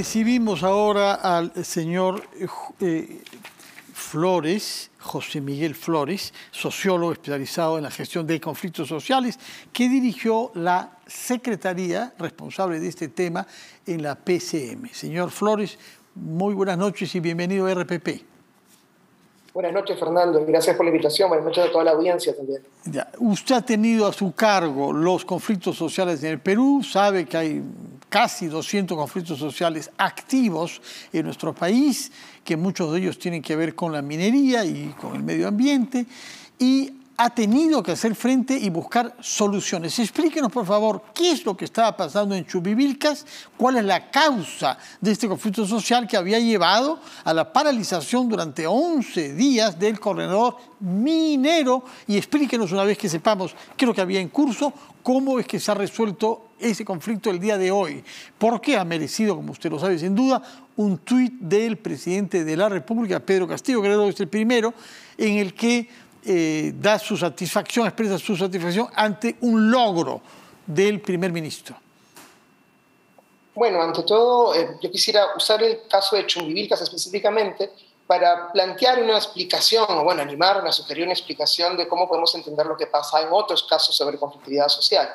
Recibimos ahora al señor Flores, José Miguel Flores, sociólogo especializado en la gestión de conflictos sociales, que dirigió la secretaría responsable de este tema en la PCM. Señor Flores, muy buenas noches y bienvenido a RPP. Buenas noches, Fernando, y gracias por la invitación. Buenas noches a toda la audiencia también. Ya, usted ha tenido a su cargo los conflictos sociales en el Perú, sabe que hay casi 200 conflictos sociales activos en nuestro país, que muchos de ellos tienen que ver con la minería y con el medio ambiente, y ha tenido que hacer frente y buscar soluciones. Explíquenos, por favor, qué es lo que estaba pasando en Chumbivilcas, cuál es la causa de este conflicto social que había llevado a la paralización durante 11 días del corredor minero, y explíquenos, una vez que sepamos qué es lo que había en curso, cómo es que se ha resuelto ese conflicto el día de hoy. Porque ha merecido, como usted lo sabe sin duda, un tuit del presidente de la República, Pedro Castillo, creo que es el primero, en el que da su satisfacción, expresa su satisfacción ante un logro del primer ministro. Bueno, ante todo, yo quisiera usar el caso de Chumbivilcas específicamente para plantear una explicación, o bueno, animarme a sugerir una explicación de cómo podemos entender lo que pasa en otros casos sobre conflictividad social.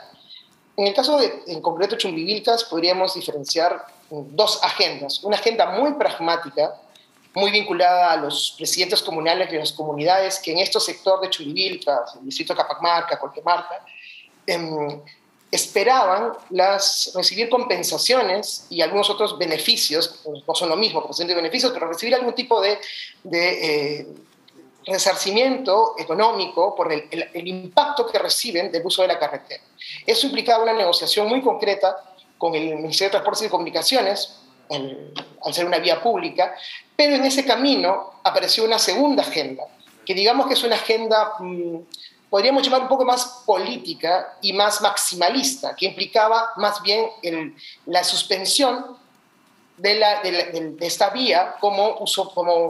En el caso en concreto de Chumbivilcas podríamos diferenciar dos agendas. Una agenda muy pragmática, muy vinculada a los presidentes comunales de las comunidades que en este sector de Chumbivilcas, el distrito de Capamarca, Colquemarca, esperaban recibir compensaciones y algunos otros beneficios, no son lo mismo, de beneficios, pero recibir algún tipo de resarcimiento económico por el impacto que reciben del uso de la carretera. Eso implicaba una negociación muy concreta con el Ministerio de Transportes y Comunicaciones, al ser una vía pública, pero en ese camino apareció una segunda agenda, que digamos que es una agenda, podríamos llamar un poco más política y más maximalista, que implicaba más bien la suspensión de esta vía como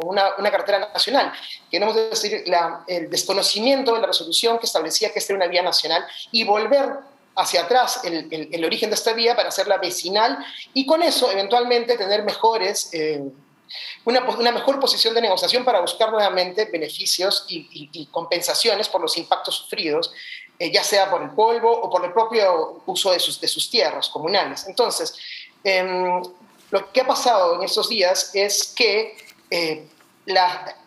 una carretera nacional. Queremos decir, el desconocimiento de la resolución que establecía que esta era una vía nacional y volver hacia atrás el origen de esta vía para hacerla vecinal y con eso eventualmente tener una mejor posición de negociación para buscar nuevamente beneficios y compensaciones por los impactos sufridos, ya sea por el polvo o por el propio uso de sus tierras comunales. Entonces, lo que ha pasado en estos días es que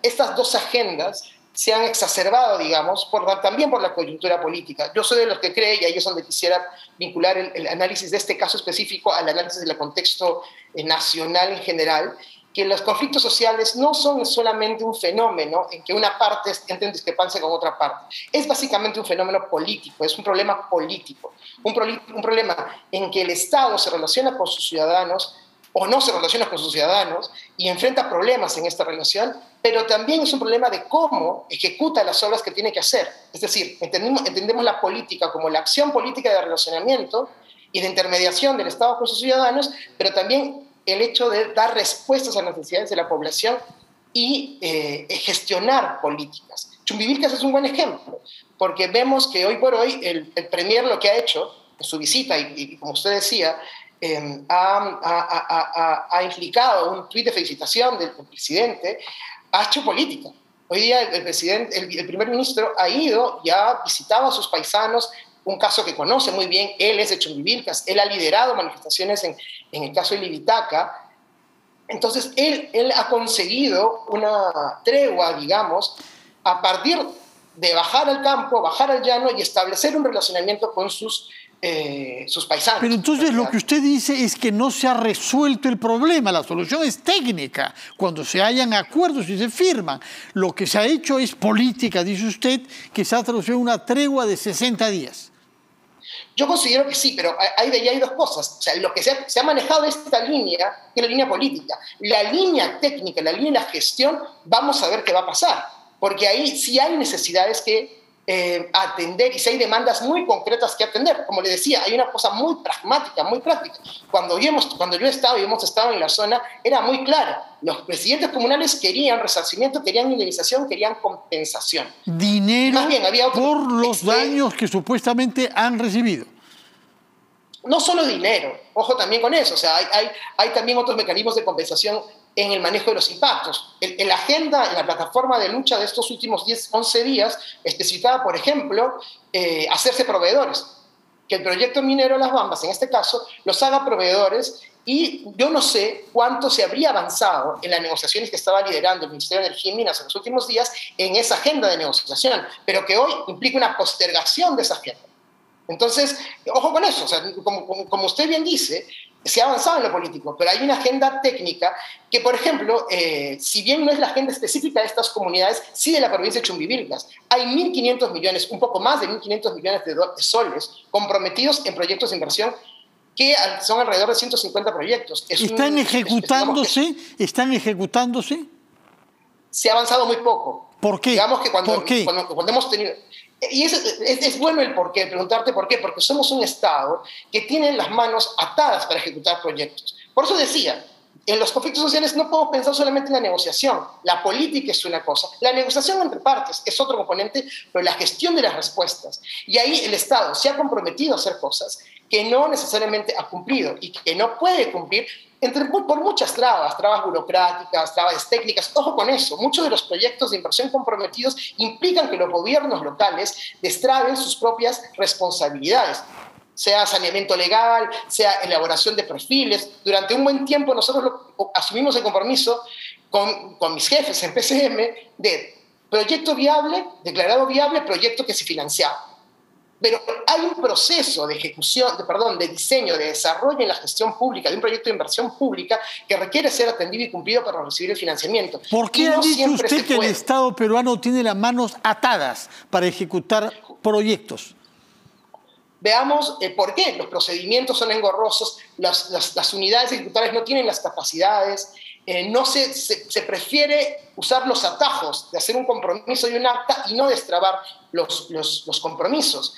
estas dos agendas se han exacerbado, digamos, también por la coyuntura política. Yo soy de los que cree, y ahí es donde quisiera vincular el análisis de este caso específico al análisis del contexto nacional en general, que los conflictos sociales no son solamente un fenómeno en que una parte entre en discrepancia con otra parte. Es básicamente un fenómeno político, es un problema político, un problema en que el Estado se relaciona con sus ciudadanos o no se relaciona con sus ciudadanos y enfrenta problemas en esta relación, pero también es un problema de cómo ejecuta las obras que tiene que hacer. Es decir, entendemos la política como la acción política de relacionamiento y de intermediación del Estado con sus ciudadanos, pero también el hecho de dar respuestas a las necesidades de la población y gestionar políticas. Chumbivilcas es un buen ejemplo, porque vemos que hoy por hoy el Premier lo que ha hecho en su visita, y como usted decía, ha implicado un tuit de felicitación del presidente, ha hecho política. Hoy día el primer ministro ha ido y ha visitado a sus paisanos, un caso que conoce muy bien, él es de Chumbivilcas, él ha liderado manifestaciones en el caso de Libitaca. Entonces él ha conseguido una tregua, digamos, a partir de bajar al campo, bajar al llano y establecer un relacionamiento con sus paisanos. Pero entonces lo que usted dice es que no se ha resuelto el problema, la solución es técnica, cuando se hallan acuerdos y se firman. Lo que se ha hecho es política, dice usted, que se ha traducido en una tregua de 60 días. Yo considero que sí, pero hay dos cosas. O sea, lo que se ha manejado esta línea es la línea política. La línea técnica, la línea de la gestión, vamos a ver qué va a pasar, porque ahí sí hay necesidades que atender y si hay demandas muy concretas que atender. Como le decía, hay una cosa muy pragmática, muy práctica. Cuando yo he estado y hemos estado en la zona, era muy clara. Los presidentes comunales querían resarcimiento, querían indemnización, querían compensación. Dinero por los daños que supuestamente han recibido. No solo dinero, ojo también con eso, o sea, hay también otros mecanismos de compensación en el manejo de los impactos. En la agenda, en la plataforma de lucha de estos últimos 11 días, especificaba, por ejemplo, hacerse proveedores, que el proyecto minero Las Bambas, en este caso, los haga proveedores, y yo no sé cuánto se habría avanzado en las negociaciones que estaba liderando el Ministerio de Energía y Minas en los últimos días en esa agenda de negociación, pero que hoy implica una postergación de esa agenda. Entonces, ojo con eso, o sea, como usted bien dice, se ha avanzado en lo político, pero hay una agenda técnica que, por ejemplo, si bien no es la agenda específica de estas comunidades, sí de la provincia de Chumbivilcas, hay 1.500 millones, un poco más de 1.500 millones de soles comprometidos en proyectos de inversión que son alrededor de 150 proyectos. ¿Están ejecutándose? ¿Están ejecutándose? Se ha avanzado muy poco. ¿Por qué? Digamos que cuando hemos tenido... Y es bueno el porqué, preguntarte por qué, porque somos un Estado que tiene las manos atadas para ejecutar proyectos. Por eso decía, en los conflictos sociales no podemos pensar solamente en la negociación. La política es una cosa, la negociación entre partes es otro componente, pero la gestión de las respuestas. Y ahí el Estado se ha comprometido a hacer cosas que no necesariamente ha cumplido y que no puede cumplir por muchas trabas burocráticas, trabas técnicas. Ojo con eso, muchos de los proyectos de inversión comprometidos implican que los gobiernos locales destraben sus propias responsabilidades, sea saneamiento legal, sea elaboración de perfiles. Durante un buen tiempo nosotros asumimos el compromiso con mis jefes en PCM de proyecto viable, declarado viable, proyecto que se financiaba. Pero hay un proceso de ejecución, de diseño, de desarrollo en la gestión pública de un proyecto de inversión pública que requiere ser atendido y cumplido para recibir el financiamiento. ¿Por qué ha dicho usted que el Estado peruano tiene las manos atadas para ejecutar proyectos? Veamos por qué. Los procedimientos son engorrosos, las unidades ejecutores no tienen las capacidades, se prefiere usar los atajos de hacer un compromiso y un acta y no destrabar los compromisos.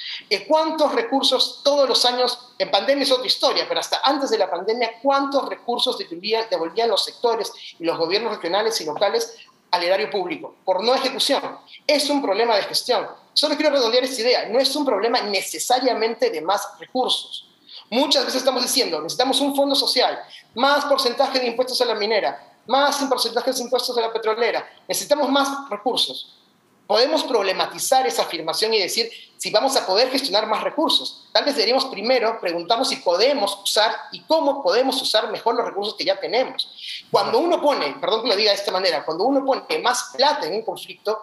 ¿Cuántos recursos todos los años, en pandemia es otra historia, pero hasta antes de la pandemia, cuántos recursos devolvían los sectores y los gobiernos regionales y locales al erario público por no ejecución? Es un problema de gestión. Solo quiero redondear esta idea, no es un problema necesariamente de más recursos. Muchas veces estamos diciendo, necesitamos un fondo social, más porcentaje de impuestos a la minera, más porcentaje de impuestos a la petrolera, necesitamos más recursos. Podemos problematizar esa afirmación y decir si vamos a poder gestionar más recursos. Tal vez deberíamos primero preguntarnos si podemos usar y cómo podemos usar mejor los recursos que ya tenemos. Cuando uno pone, perdón que lo diga de esta manera, cuando uno pone más plata en un conflicto,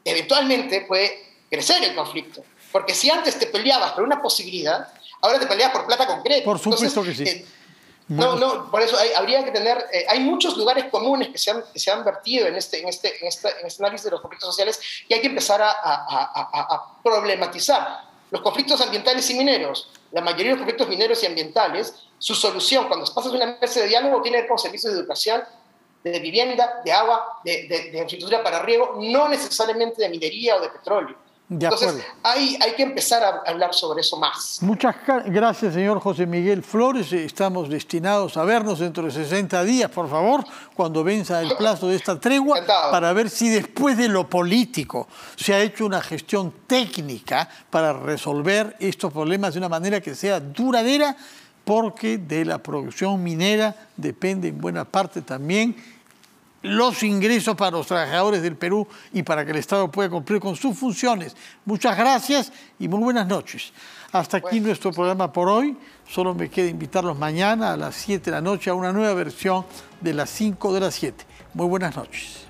eventualmente puede crecer el conflicto. Porque si antes te peleabas por una posibilidad, ahora te peleas por plata concreta. Por supuesto. Entonces, que sí. Por eso habría que tener... hay muchos lugares comunes que se han vertido en este análisis de los conflictos sociales que hay que empezar a problematizar. Los conflictos ambientales y mineros, la mayoría de los conflictos mineros y ambientales, su solución cuando pasas una mesa de diálogo tiene que ver con servicios de educación, de vivienda, de agua, de infraestructura para riego, no necesariamente de minería o de petróleo. Entonces, hay que empezar a hablar sobre eso más. Muchas gracias, señor José Miguel Flores. Estamos destinados a vernos dentro de 60 días, por favor, cuando venza el plazo de esta tregua, para ver si después de lo político se ha hecho una gestión técnica para resolver estos problemas de una manera que sea duradera, porque de la producción minera depende en buena parte también los ingresos para los trabajadores del Perú y para que el Estado pueda cumplir con sus funciones. Muchas gracias y muy buenas noches. Hasta aquí nuestro programa por hoy. Solo me queda invitarlos mañana a las 7 de la noche a una nueva versión de las 5 de las 7. Muy buenas noches.